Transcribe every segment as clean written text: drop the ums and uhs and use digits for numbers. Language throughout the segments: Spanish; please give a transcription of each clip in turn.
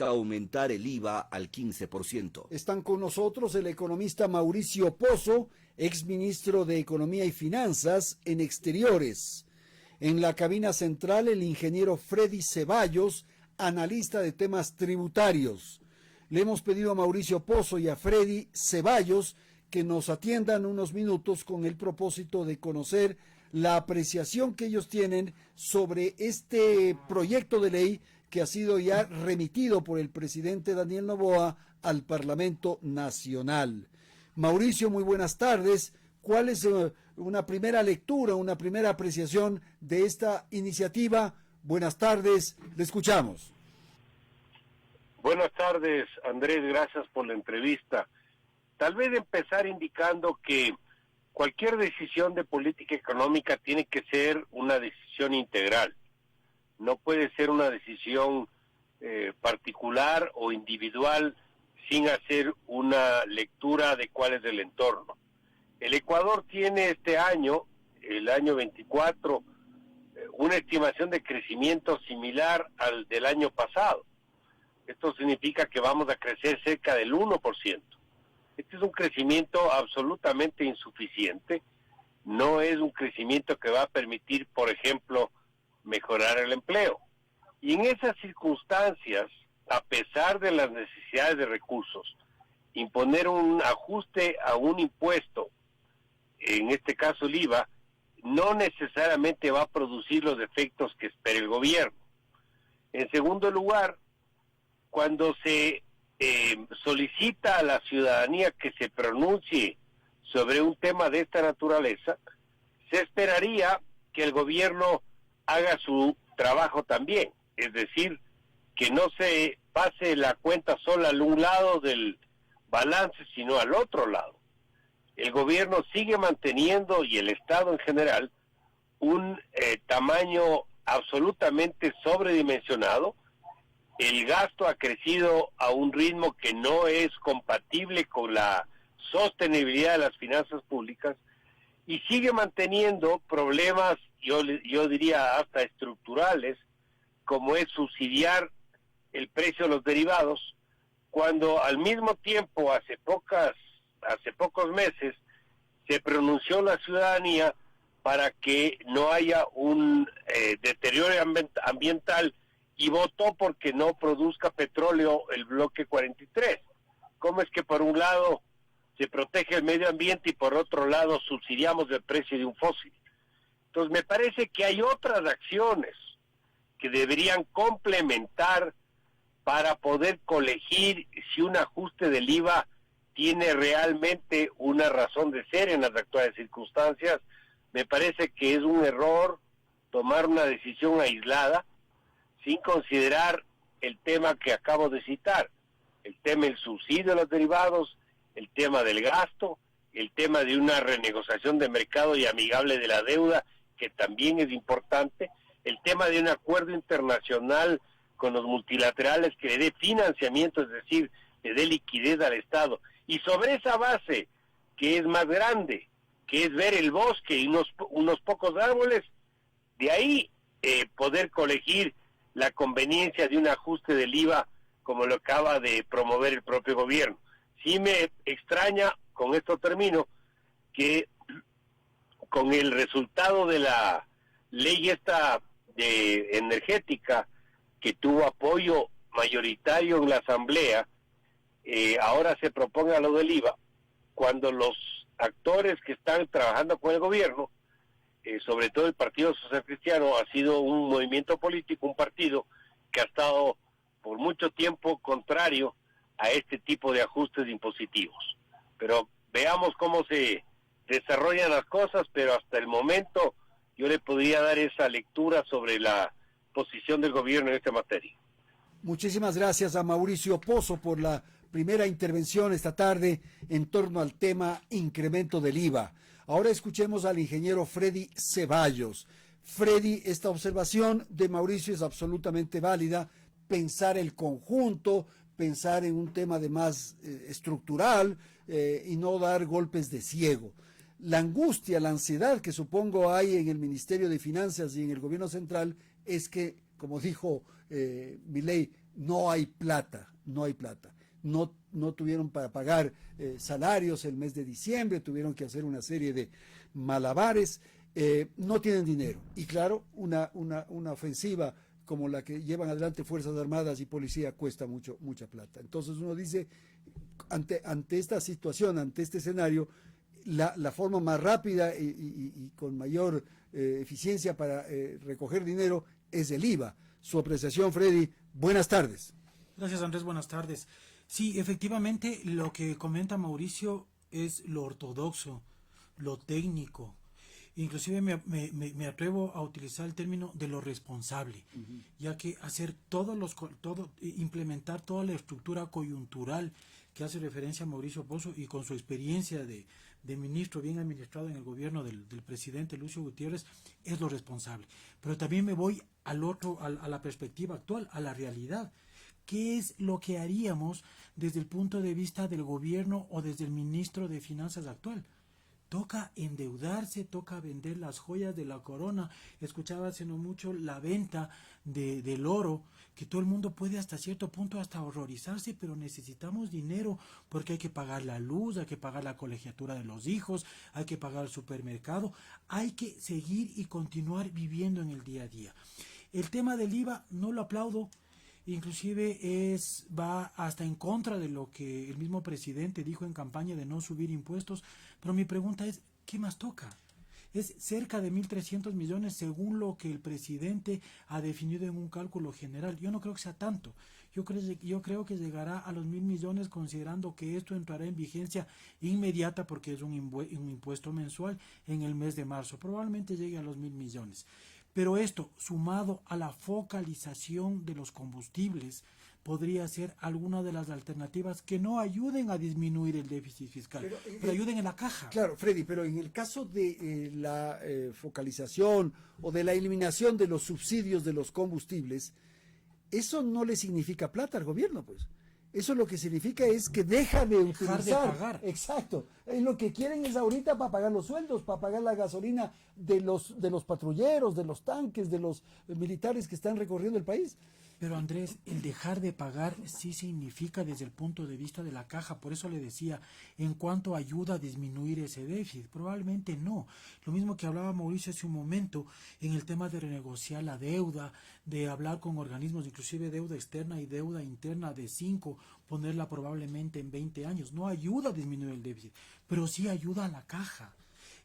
aumentar el IVA al 15%. Están con nosotros el economista Mauricio Pozo, exministro de Economía y Finanzas en Exteriores. En la cabina central el ingeniero Freddy Ceballos, analista de temas tributarios. Le hemos pedido a Mauricio Pozo y a Freddy Ceballos que nos atiendan unos minutos con el propósito de conocer la apreciación que ellos tienen sobre este proyecto de ley que ha sido ya remitido por el presidente Daniel Noboa al Parlamento Nacional. Mauricio, muy buenas tardes. ¿Cuál es una primera lectura, una primera apreciación de esta iniciativa? Buenas tardes, le escuchamos. Buenas tardes, Andrés, gracias por la entrevista. Tal vez empezar indicando que cualquier decisión de política económica tiene que ser una decisión integral. No puede ser una decisión particular o individual sin hacer una lectura de cuál es el entorno. El Ecuador tiene este año, el año 24, una estimación de crecimiento similar al del año pasado. Esto significa que vamos a crecer cerca del 1%. Este es un crecimiento absolutamente insuficiente. No es un crecimiento que va a permitir, por ejemplo, mejorar el empleo. Y en esas circunstancias, a pesar de las necesidades de recursos, imponer un ajuste a un impuesto, en este caso el IVA, no necesariamente va a producir los efectos que espera el gobierno. En segundo lugar, cuando se solicita a la ciudadanía que se pronuncie sobre un tema de esta naturaleza, se esperaría que el gobierno haga su trabajo también, es decir, que no se pase la cuenta sola al un lado del balance, sino al otro lado. El gobierno sigue manteniendo, y el Estado en general, un tamaño absolutamente sobredimensionado. El gasto ha crecido a un ritmo que no es compatible con la sostenibilidad de las finanzas públicas y sigue manteniendo problemas, yo diría hasta estructurales, como es subsidiar el precio de los derivados, cuando al mismo tiempo, hace pocos meses, se pronunció la ciudadanía para que no haya un deterioro ambiental y votó porque no produzca petróleo el bloque 43. ¿Cómo es que por un lado se protege el medio ambiente y por otro lado subsidiamos el precio de un fósil? Entonces me parece que hay otras acciones que deberían complementar para poder colegir si un ajuste del IVA tiene realmente una razón de ser en las actuales circunstancias. Me parece que es un error tomar una decisión aislada sin considerar el tema que acabo de citar, el tema del subsidio a los derivados, el tema del gasto, el tema de una renegociación de mercado y amigable de la deuda, que también es importante, el tema de un acuerdo internacional con los multilaterales que le dé financiamiento, es decir, le dé liquidez al Estado. Y sobre esa base, que es más grande, que es ver el bosque y unos pocos árboles, de ahí poder colegir la conveniencia de un ajuste del IVA como lo acaba de promover el propio gobierno. Sí me extraña, con esto termino, que con el resultado de la ley esta de energética, que tuvo apoyo mayoritario en la Asamblea, ahora se proponga lo del IVA, cuando los actores que están trabajando con el gobierno, sobre todo el Partido Social Cristiano, ha sido un movimiento político, un partido que ha estado por mucho tiempo contrario a este tipo de ajustes impositivos. Pero veamos cómo se desarrollan las cosas, pero hasta el momento yo le podría dar esa lectura sobre la posición del gobierno en esta materia. Muchísimas gracias a Mauricio Pozo por la primera intervención esta tarde en torno al tema incremento del IVA. Ahora escuchemos al ingeniero Freddy Ceballos. Freddy, esta observación de Mauricio es absolutamente válida. Pensar el conjunto, pensar en un tema de más estructural y no dar golpes de ciego. La angustia, la ansiedad que supongo hay en el Ministerio de Finanzas y en el gobierno central es que, como dijo Milei, no hay plata. No tuvieron para pagar salarios el mes de diciembre, tuvieron que hacer una serie de malabares, no tienen dinero. Y claro, una ofensiva como la que llevan adelante Fuerzas Armadas y Policía cuesta mucha plata. Entonces uno dice, ante esta situación, ante este escenario, la forma más rápida y con mayor eficiencia para recoger dinero es el IVA. Su apreciación, Freddy. Buenas tardes. Gracias, Andrés. Buenas tardes. Sí, efectivamente, lo que comenta Mauricio es lo ortodoxo, lo técnico. Inclusive me atrevo a utilizar el término de lo responsable, ya que hacer implementar toda la estructura coyuntural que hace referencia a Mauricio Pozo y con su experiencia de ministro bien administrado en el gobierno del presidente Lucio Gutiérrez es lo responsable. Pero también me voy a la perspectiva actual, a la realidad. ¿Qué es lo que haríamos desde el punto de vista del gobierno o desde el ministro de Finanzas actual? Toca endeudarse, toca vender las joyas de la corona. Escuchaba hace no mucho la venta del oro, que todo el mundo puede hasta cierto punto hasta horrorizarse, pero necesitamos dinero porque hay que pagar la luz, hay que pagar la colegiatura de los hijos, hay que pagar el supermercado, hay que seguir y continuar viviendo en el día a día. El tema del IVA no lo aplaudo. Inclusive va hasta en contra de lo que el mismo presidente dijo en campaña de no subir impuestos, pero mi pregunta es, ¿qué más toca? Es cerca de 1.300 millones según lo que el presidente ha definido en un cálculo general. Yo no creo que sea tanto. Yo creo que llegará a los 1.000 millones considerando que esto entrará en vigencia inmediata porque es un impuesto mensual en el mes de marzo. Probablemente llegue a los 1.000 millones. Pero esto, sumado a la focalización de los combustibles, podría ser alguna de las alternativas que no ayuden a disminuir el déficit fiscal, pero ayuden en la caja. Claro, Freddy, pero en el caso de la focalización o de la eliminación de los subsidios de los combustibles, eso no le significa plata al gobierno, pues. Eso lo que significa es que deja de utilizar. Dejar de pagar. Exacto. Lo que quieren es ahorita para pagar los sueldos, para pagar la gasolina de los patrulleros, de los tanques, de los militares que están recorriendo el país. Pero Andrés, el dejar de pagar sí significa desde el punto de vista de la caja, por eso le decía, en cuanto ayuda a disminuir ese déficit, probablemente no. Lo mismo que hablaba Mauricio hace un momento en el tema de renegociar la deuda, de hablar con organismos, inclusive deuda externa y deuda interna de 5, ponerla probablemente en 20 años, no ayuda a disminuir el déficit, pero sí ayuda a la caja.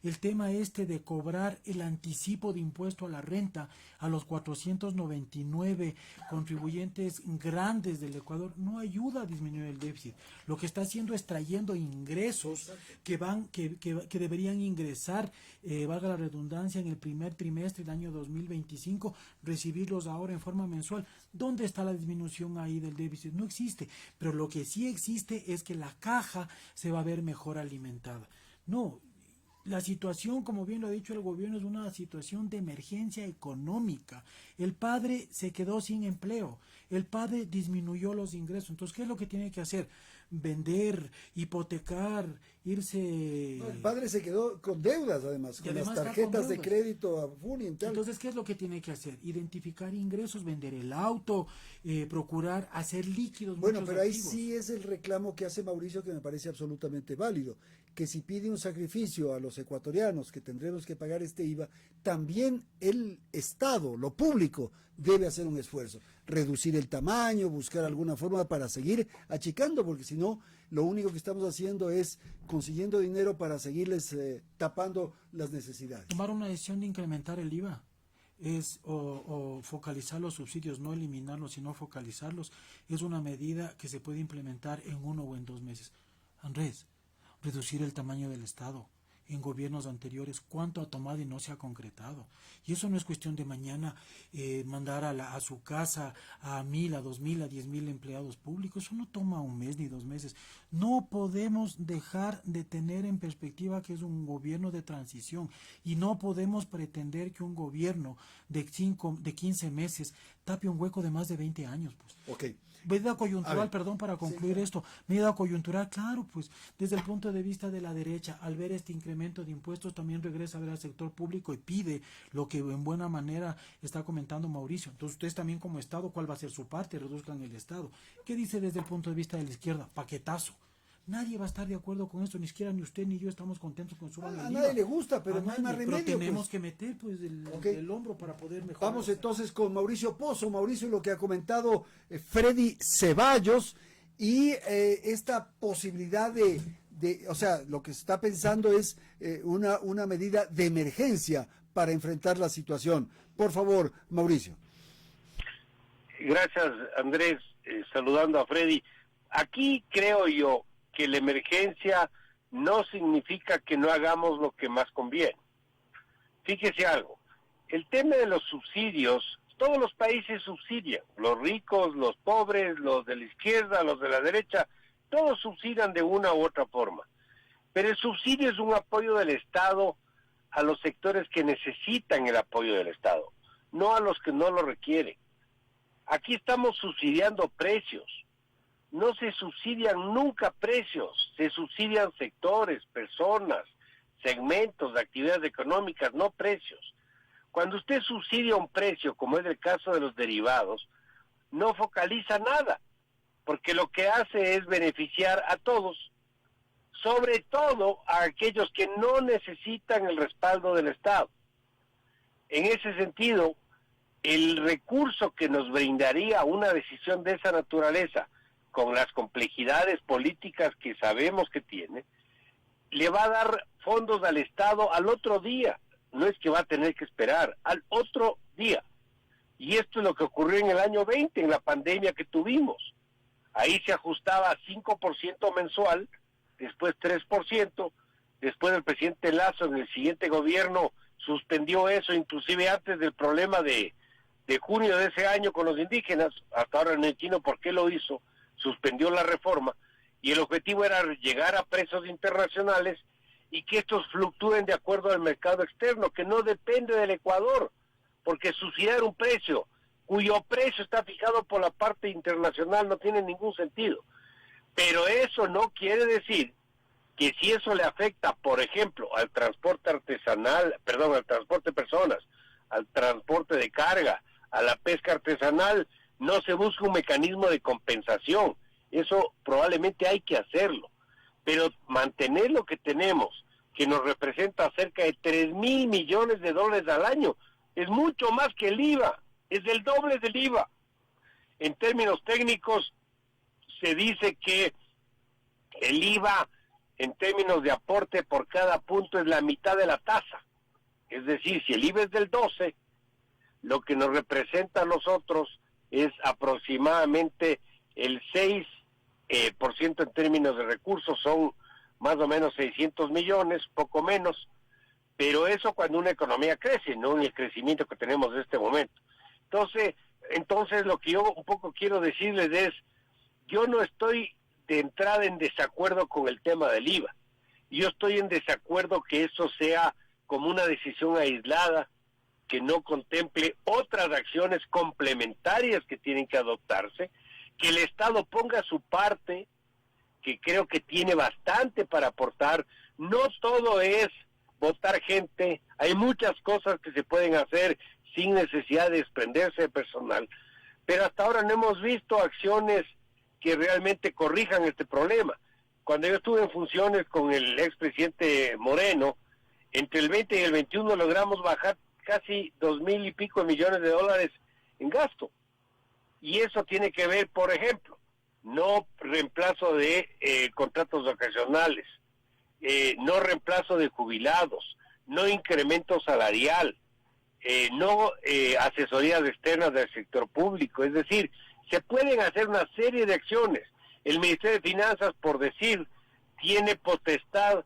El tema de cobrar el anticipo de impuesto a la renta a los 499 contribuyentes grandes del Ecuador no ayuda a disminuir el déficit. Lo que está haciendo es trayendo ingresos que deberían ingresar, valga la redundancia, en el primer trimestre del año 2025, recibirlos ahora en forma mensual. ¿Dónde está la disminución ahí del déficit? No existe. Pero lo que sí existe es que la caja se va a ver mejor alimentada. No. La situación, como bien lo ha dicho el gobierno, es una situación de emergencia económica. El padre se quedó sin empleo, el padre disminuyó los ingresos. Entonces, ¿qué es lo que tiene que hacer? Vender, hipotecar, irse... No, el padre se quedó con deudas, además, con las tarjetas de crédito a full y tal. Entonces, ¿qué es lo que tiene que hacer? Identificar ingresos, vender el auto, procurar hacer líquidos. Bueno, pero ahí activos. sí es el reclamo que hace Mauricio, que me parece absolutamente válido, que si pide un sacrificio a los ecuatorianos que tendremos que pagar este IVA, también el Estado, lo público, debe hacer un esfuerzo, reducir el tamaño, buscar alguna forma para seguir achicando, porque si no, lo único que estamos haciendo es consiguiendo dinero para seguirles tapando las necesidades. Tomar una decisión de incrementar el IVA o focalizar los subsidios, no eliminarlos, sino focalizarlos, es una medida que se puede implementar en 1 o en 2 meses. Andrés, reducir el tamaño del Estado. En gobiernos anteriores, cuánto ha tomado y no se ha concretado. Y eso no es cuestión de mañana mandar a su casa a 1.000, a 2.000, a 10.000 empleados públicos. Eso no toma 1 mes ni 2 meses. No podemos dejar de tener en perspectiva que es un gobierno de transición y no podemos pretender que un gobierno de 15 meses tape un hueco de más de 20 años. Pues. Ok. medida coyuntural, perdón, para concluir esto, medida coyuntural, claro, pues desde el punto de vista de la derecha, al ver este incremento de impuestos, también regresa a ver al sector público y pide lo que en buena manera está comentando Mauricio. Entonces ustedes también como Estado, ¿cuál va a ser su parte? Reduzcan el Estado. ¿Qué dice desde el punto de vista de la izquierda? Paquetazo. Nadie va a estar de acuerdo con esto, ni siquiera ni usted ni yo estamos contentos con suban el IVA. A nadie le gusta, pero no hay más remedio. Pero tenemos que meter pues el hombro para poder mejorar. Vamos entonces con Mauricio Pozo. Mauricio, lo que ha comentado Freddy Ceballos y esta posibilidad o sea, lo que se está pensando es una medida de emergencia para enfrentar la situación. Por favor, Mauricio. Gracias, Andrés, saludando a Freddy. Aquí creo yo que la emergencia no significa que no hagamos lo que más conviene. Fíjese algo, el tema de los subsidios, todos los países subsidian, los ricos, los pobres, los de la izquierda, los de la derecha, todos subsidian de una u otra forma. Pero el subsidio es un apoyo del Estado a los sectores que necesitan el apoyo del Estado, no a los que no lo requieren. Aquí estamos subsidiando precios. No se subsidian nunca precios, se subsidian sectores, personas, segmentos de actividades económicas, no precios. Cuando usted subsidia un precio, como es el caso de los derivados, no focaliza nada, porque lo que hace es beneficiar a todos, sobre todo a aquellos que no necesitan el respaldo del Estado. En ese sentido, el recurso que nos brindaría una decisión de esa naturaleza, con las complejidades políticas que sabemos que tiene, le va a dar fondos al Estado al otro día. No es que va a tener que esperar, al otro día. Y esto es lo que ocurrió en el año 20, en la pandemia que tuvimos. Ahí se ajustaba a 5% mensual, después 3%, después el presidente Lazo en el siguiente gobierno suspendió eso, inclusive antes del problema de junio de ese año con los indígenas. Hasta ahora no entiendo por qué lo hizo, suspendió la reforma, y el objetivo era llegar a precios internacionales y que estos fluctúen de acuerdo al mercado externo, que no depende del Ecuador, porque subsidiar un precio cuyo precio está fijado por la parte internacional no tiene ningún sentido. Pero eso no quiere decir que si eso le afecta, por ejemplo, al transporte artesanal, perdón, al transporte de personas, al transporte de carga, a la pesca artesanal, no se busca un mecanismo de compensación. Eso probablemente hay que hacerlo. Pero mantener lo que tenemos, que nos representa cerca de 3,000 millones de dólares al año, es mucho más que el IVA, es el doble del IVA. En términos técnicos, se dice que el IVA, en términos de aporte por cada punto, es la mitad de la tasa. Es decir, si el IVA es del 12, lo que nos representa a nosotros es aproximadamente el 6% en términos de recursos, son más o menos 600 millones, poco menos, pero eso cuando una economía crece, no en el crecimiento que tenemos en este momento. Entonces lo que yo un poco quiero decirles es, yo no estoy de entrada en desacuerdo con el tema del IVA, yo estoy en desacuerdo que eso sea como una decisión aislada, que no contemple otras acciones complementarias que tienen que adoptarse, que el Estado ponga su parte, que creo que tiene bastante para aportar. No todo es votar gente, hay muchas cosas que se pueden hacer sin necesidad de desprenderse de personal, pero hasta ahora no hemos visto acciones que realmente corrijan este problema. Cuando yo estuve en funciones con el expresidente Moreno, entre el 20 y el 21 logramos bajar casi 2,000 y pico millones de dólares en gasto. Y eso tiene que ver, por ejemplo, no reemplazo de contratos ocasionales, no reemplazo de jubilados, no incremento salarial, no asesorías externas del sector público. Es decir, se pueden hacer una serie de acciones. El Ministerio de Finanzas, por decir, tiene potestad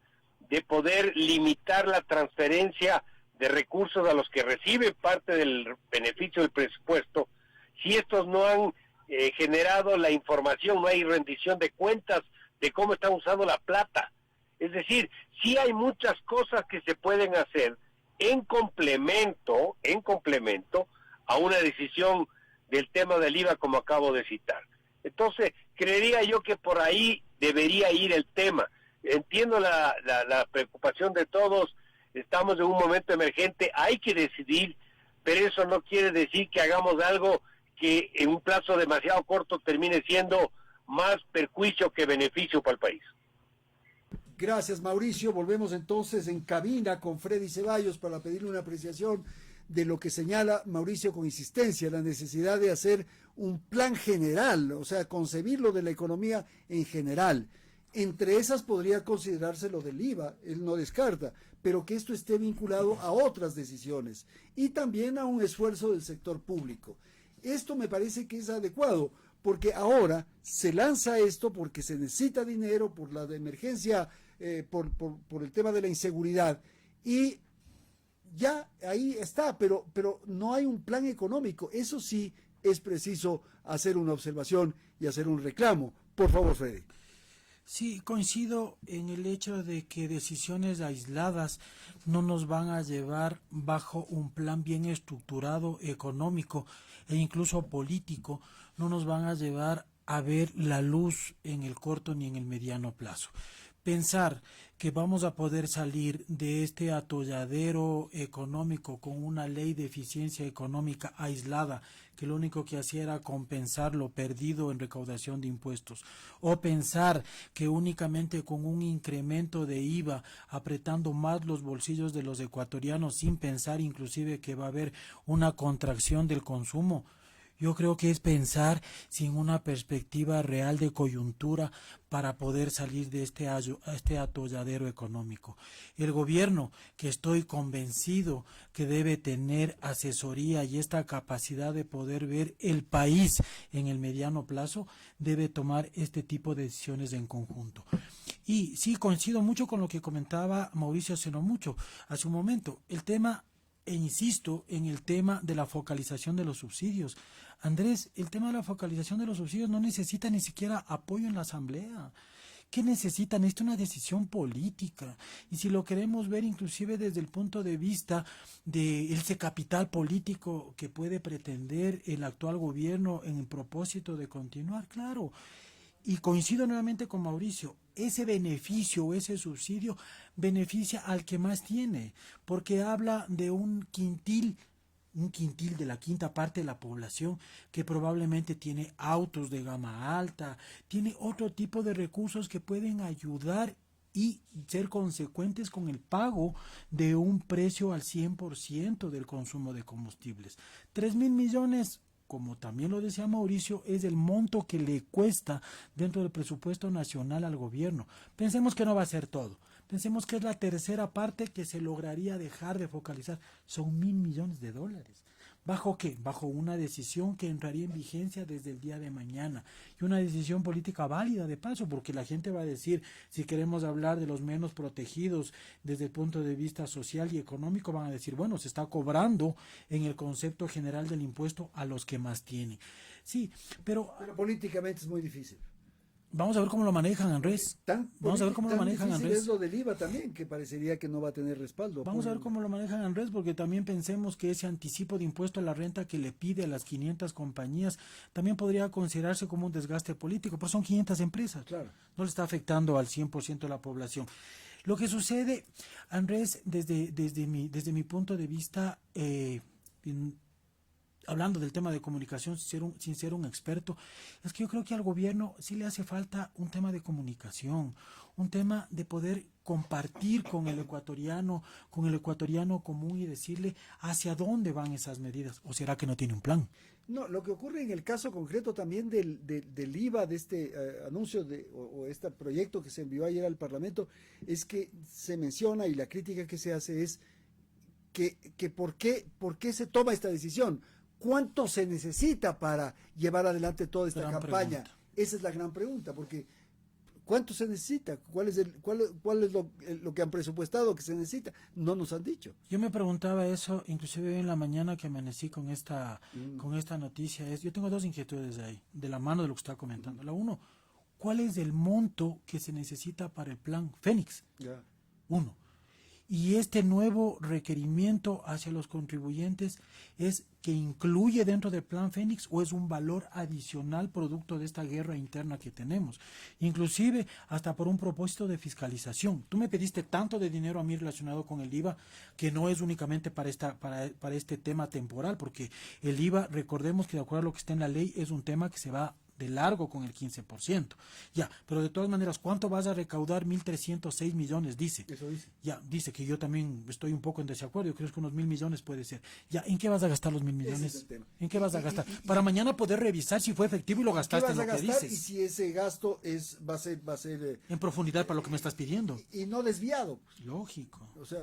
de poder limitar la transferencia de recursos a los que reciben parte del beneficio del presupuesto, si estos no han generado la información, no hay rendición de cuentas de cómo están usando la plata. Es decir, sí hay muchas cosas que se pueden hacer en complemento a una decisión del tema del IVA, como acabo de citar. Entonces, creería yo que por ahí debería ir el tema. Entiendo la preocupación de todos, estamos en un momento emergente, hay que decidir, pero eso no quiere decir que hagamos algo que en un plazo demasiado corto termine siendo más perjuicio que beneficio para el país. Gracias, Mauricio. Volvemos entonces en cabina con Freddy Ceballos para pedirle una apreciación de lo que señala Mauricio con insistencia, la necesidad de hacer un plan general, o sea, concebirlo de la economía en general. Entre esas podría considerarse lo del IVA, él no descarta, pero que esto esté vinculado a otras decisiones y también a un esfuerzo del sector público. Esto me parece que es adecuado, porque ahora se lanza esto porque se necesita dinero por la emergencia, por el tema de la inseguridad, y ya ahí está, pero no hay un plan económico. Eso sí es preciso hacer una observación y hacer un reclamo. Por favor, Freddy. Sí, coincido en el hecho de que decisiones aisladas no nos van a llevar bajo un plan bien estructurado, económico e incluso político, no nos van a llevar a ver la luz en el corto ni en el mediano plazo. Pensar que vamos a poder salir de este atolladero económico con una ley de eficiencia económica aislada, que lo único que hacía era compensar lo perdido en recaudación de impuestos, o pensar que únicamente con un incremento de IVA, apretando más los bolsillos de los ecuatorianos, sin pensar inclusive que va a haber una contracción del consumo, yo creo que es pensar sin una perspectiva real de coyuntura para poder salir de este atolladero económico. El gobierno, que estoy convencido que debe tener asesoría y esta capacidad de poder ver el país en el mediano plazo, debe tomar este tipo de decisiones en conjunto. Y sí, coincido mucho con lo que comentaba Mauricio hace un momento, el tema, e insisto en el tema de la focalización de los subsidios. Andrés, el tema de la focalización de los subsidios no necesita ni siquiera apoyo en la Asamblea. ¿Qué necesitan? Necesita una decisión política. Y si lo queremos ver inclusive desde el punto de vista de ese capital político que puede pretender el actual gobierno en el propósito de continuar, claro. Y coincido nuevamente con Mauricio, ese beneficio o ese subsidio beneficia al que más tiene, porque habla de un quintil de la quinta parte de la población que probablemente tiene autos de gama alta, tiene otro tipo de recursos que pueden ayudar y ser consecuentes con el pago de un precio al 100% del consumo de combustibles. 3.000 millones, como también lo decía Mauricio, es el monto que le cuesta dentro del presupuesto nacional al gobierno. Pensemos que no va a ser todo. Pensemos que es la tercera parte que se lograría dejar de focalizar. Son $1.000 millones. ¿Bajo qué? Bajo una decisión que entraría en vigencia desde el día de mañana. Y una decisión política válida de paso, porque la gente va a decir, si queremos hablar de los menos protegidos desde el punto de vista social y económico, van a decir, bueno, se está cobrando en el concepto general del impuesto a los que más tienen. Sí, pero políticamente es muy difícil. Vamos a ver cómo lo manejan, Andrés. Vamos a ver cómo lo manejan, Andrés. Es lo del IVA también, que parecería que no va a tener respaldo. Vamos a ver cómo lo manejan, Andrés, porque también pensemos que ese anticipo de impuesto a la renta que le pide a las 500 compañías también podría considerarse como un desgaste político, pues son 500 empresas. Claro. No le está afectando al 100% de la población. Lo que sucede, Andrés, desde mi punto de vista, hablando del tema de comunicación sin ser un experto, es que yo creo que al gobierno sí le hace falta un tema de comunicación, un tema de poder compartir con el ecuatoriano común y decirle hacia dónde van esas medidas. ¿O será que no tiene un plan? No, lo que ocurre en el caso concreto también del IVA, de este anuncio o este proyecto que se envió ayer al Parlamento, es que se menciona y la crítica que se hace es que ¿por qué se toma esta decisión? ¿Cuánto se necesita para llevar adelante toda esta campaña? Pregunta. Esa es la gran pregunta, porque ¿cuánto se necesita? ¿Cuál es lo que han presupuestado que se necesita? No nos han dicho. Yo me preguntaba eso, inclusive en la mañana que amanecí con esta noticia. Yo tengo dos inquietudes ahí, de la mano de lo que está comentando. La uno, ¿cuál es el monto que se necesita para el plan Fénix? Yeah. Uno. Y este nuevo requerimiento hacia los contribuyentes es que incluye dentro del Plan Fénix o es un valor adicional producto de esta guerra interna que tenemos. Inclusive hasta por un propósito de fiscalización. Tú me pediste tanto de dinero a mí relacionado con el IVA que no es únicamente para este tema temporal, porque el IVA, recordemos que de acuerdo a lo que está en la ley, es un tema que se va de largo con el 15%. Ya, pero de todas maneras, ¿cuánto vas a recaudar? 1.306 millones, dice. Eso dice. Ya, dice que yo también estoy un poco en desacuerdo, yo creo que unos 1.000 millones puede ser. Ya, ¿en qué vas a gastar los 1.000 millones? Ese es el tema. ¿En qué vas a gastar? Para mañana poder revisar si fue efectivo y lo gastaste en lo que dices. Y si ese gasto va a ser en profundidad para lo que me estás pidiendo. Y no desviado. Lógico. O sea,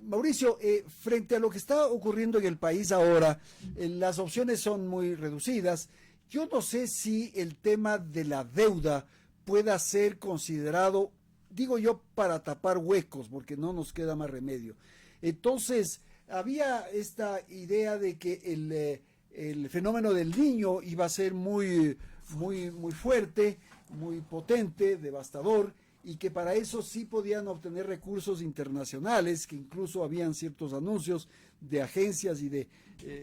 Mauricio, frente a lo que está ocurriendo en el país ahora, las opciones son muy reducidas. Yo no sé si el tema de la deuda pueda ser considerado, digo yo, para tapar huecos, porque no nos queda más remedio. Entonces, había esta idea de que el fenómeno del Niño iba a ser muy fuerte, muy potente, devastador, y que para eso sí podían obtener recursos internacionales, que incluso habían ciertos anuncios de agencias y de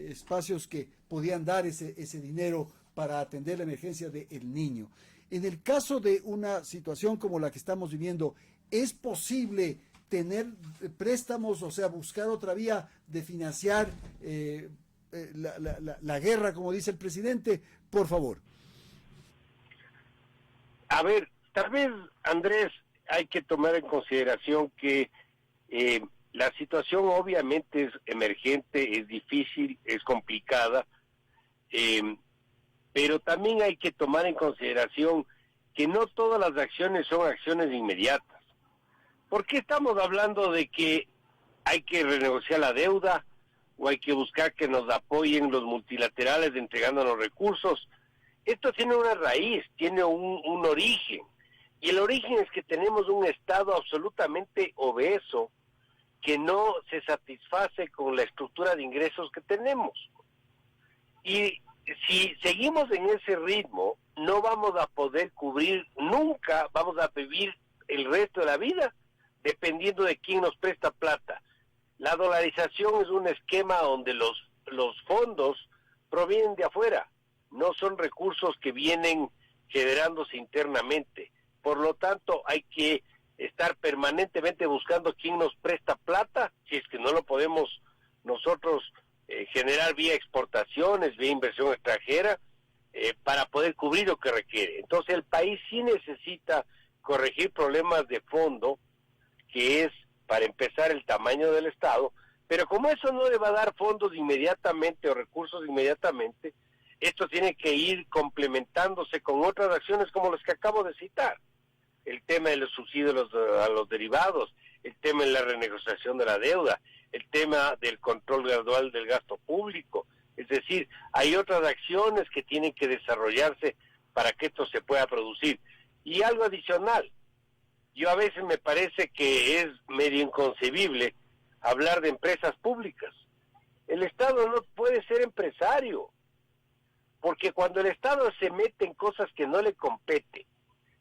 espacios que podían dar ese dinero para atender la emergencia del Niño. En el caso de una situación como la que estamos viviendo, ¿es posible tener préstamos, o sea, buscar otra vía de financiar la guerra, como dice el presidente? Por favor. A ver, tal vez, Andrés, hay que tomar en consideración que la situación obviamente es emergente, es difícil, es complicada, pero también hay que tomar en consideración que no todas las acciones son acciones inmediatas. ¿Por qué estamos hablando de que hay que renegociar la deuda o hay que buscar que nos apoyen los multilaterales entregando los recursos? Esto tiene una raíz, tiene un origen, y el origen es que tenemos un Estado absolutamente obeso que no se satisface con la estructura de ingresos que tenemos. Y si seguimos en ese ritmo, no vamos a poder cubrir, nunca vamos a vivir el resto de la vida dependiendo de quién nos presta plata. La dolarización es un esquema donde los fondos provienen de afuera, no son recursos que vienen generándose internamente. Por lo tanto, hay que estar permanentemente buscando quién nos presta plata, si es que no lo podemos nosotros generar vía exportaciones, vía inversión extranjera, para poder cubrir lo que requiere. Entonces el país sí necesita corregir problemas de fondo, que es, para empezar, el tamaño del Estado, pero como eso no le va a dar fondos inmediatamente o recursos inmediatamente, esto tiene que ir complementándose con otras acciones como las que acabo de citar. El tema de los subsidios a los derivados, el tema de la renegociación de la deuda, el tema del control gradual del gasto público. Es decir, hay otras acciones que tienen que desarrollarse para que esto se pueda producir. Y algo adicional, yo a veces me parece que es medio inconcebible hablar de empresas públicas. El Estado no puede ser empresario, porque cuando el Estado se mete en cosas que no le compete,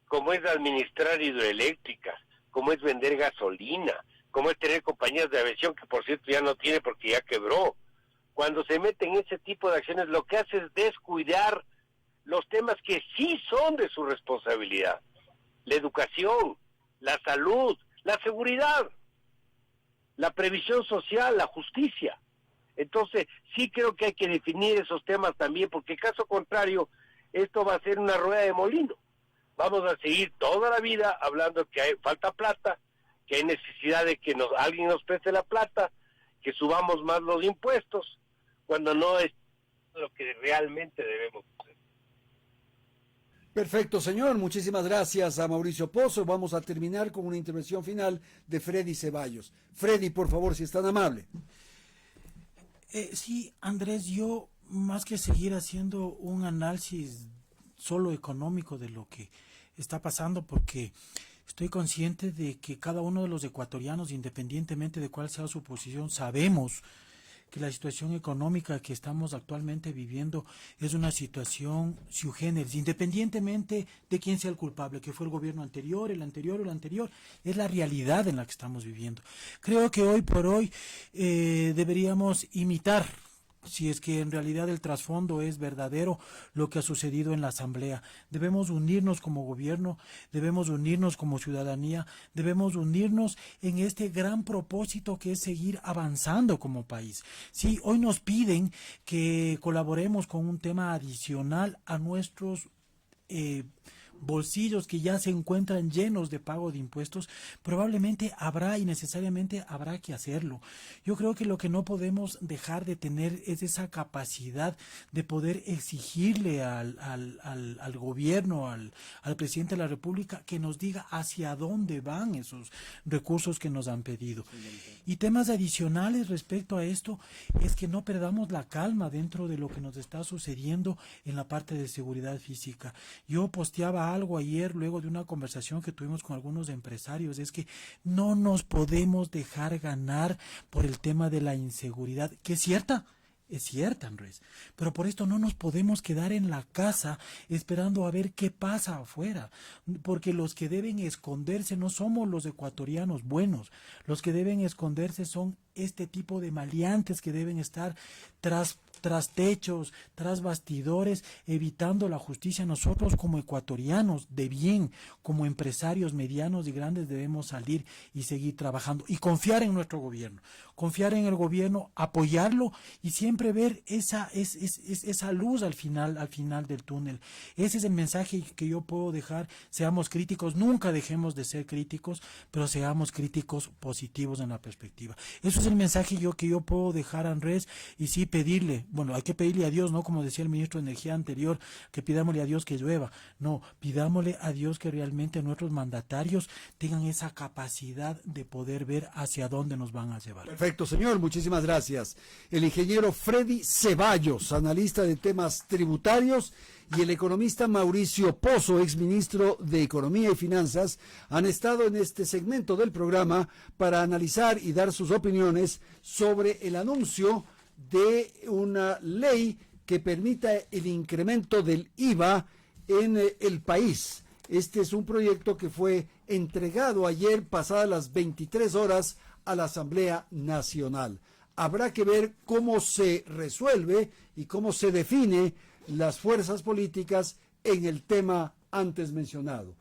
como es administrar hidroeléctricas, como es vender gasolina, como es tener compañías de aviación, que por cierto ya no tiene porque ya quebró. Cuando se mete en ese tipo de acciones, lo que hace es descuidar los temas que sí son de su responsabilidad. La educación, la salud, la seguridad, la previsión social, la justicia. Entonces, sí creo que hay que definir esos temas también, porque caso contrario, esto va a ser una rueda de molino. Vamos a seguir toda la vida hablando que falta plata, que hay necesidad de que alguien nos preste la plata, que subamos más los impuestos, cuando no es lo que realmente debemos hacer. Perfecto, señor. Muchísimas gracias a Mauricio Pozo. Vamos a terminar con una intervención final de Freddy Ceballos. Freddy, por favor, si es tan amable. Sí, Andrés, yo más que seguir haciendo un análisis solo económico de lo que está pasando, porque estoy consciente de que cada uno de los ecuatorianos, independientemente de cuál sea su posición, sabemos que la situación económica que estamos actualmente viviendo es una situación sui generis, independientemente de quién sea el culpable, que fue el gobierno anterior, el anterior o el anterior, es la realidad en la que estamos viviendo. Creo que hoy por hoy deberíamos imitar, si es que en realidad el trasfondo es verdadero, lo que ha sucedido en la Asamblea. Debemos unirnos como gobierno, debemos unirnos como ciudadanía, debemos unirnos en este gran propósito que es seguir avanzando como país. Sí, hoy nos piden que colaboremos con un tema adicional a nuestros bolsillos que ya se encuentran llenos de pago de impuestos. Probablemente habrá y necesariamente habrá que hacerlo. Yo creo que lo que no podemos dejar de tener es esa capacidad de poder exigirle al gobierno, al presidente de la República, que nos diga hacia dónde van esos recursos que nos han pedido. Y temas adicionales respecto a esto es que no perdamos la calma dentro de lo que nos está sucediendo en la parte de seguridad física. Yo posteaba algo ayer luego de una conversación que tuvimos con algunos empresarios, es que no nos podemos dejar ganar por el tema de la inseguridad, que es cierta, Andrés, pero por esto no nos podemos quedar en la casa esperando a ver qué pasa afuera, porque los que deben esconderse no somos los ecuatorianos buenos, los que deben esconderse son este tipo de maleantes que deben estar tras techos, tras bastidores, evitando la justicia. Nosotros como ecuatorianos de bien, como empresarios medianos y grandes, debemos salir y seguir trabajando y confiar en nuestro gobierno, confiar en el gobierno, apoyarlo y siempre ver esa luz al final del túnel. Ese es el mensaje que yo puedo dejar. Seamos críticos, nunca dejemos de ser críticos, pero seamos críticos positivos en la perspectiva. Eso es el mensaje que yo puedo dejar, Andrés, y sí pedirle, bueno, hay que pedirle a Dios, no como decía el ministro de Energía anterior, que pidámosle a Dios que llueva. No, pidámosle a Dios que realmente nuestros mandatarios tengan esa capacidad de poder ver hacia dónde nos van a llevar. Perfecto, señor, muchísimas gracias. El ingeniero Freddy Ceballos, analista de temas tributarios, y el economista Mauricio Pozo, exministro de Economía y Finanzas, han estado en este segmento del programa para analizar y dar sus opiniones sobre el anuncio de una ley que permita el incremento del IVA en el país. Este es un proyecto que fue entregado ayer pasadas las 23 horas a la Asamblea Nacional. Habrá que ver cómo se resuelve y cómo se define las fuerzas políticas en el tema antes mencionado.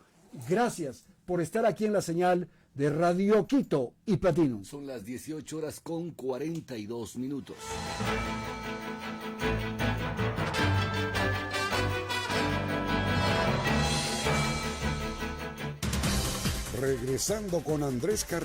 Gracias por estar aquí en la señal de Radio Quito y Platino. Son las 18:42. Regresando con Andrés Cartagena.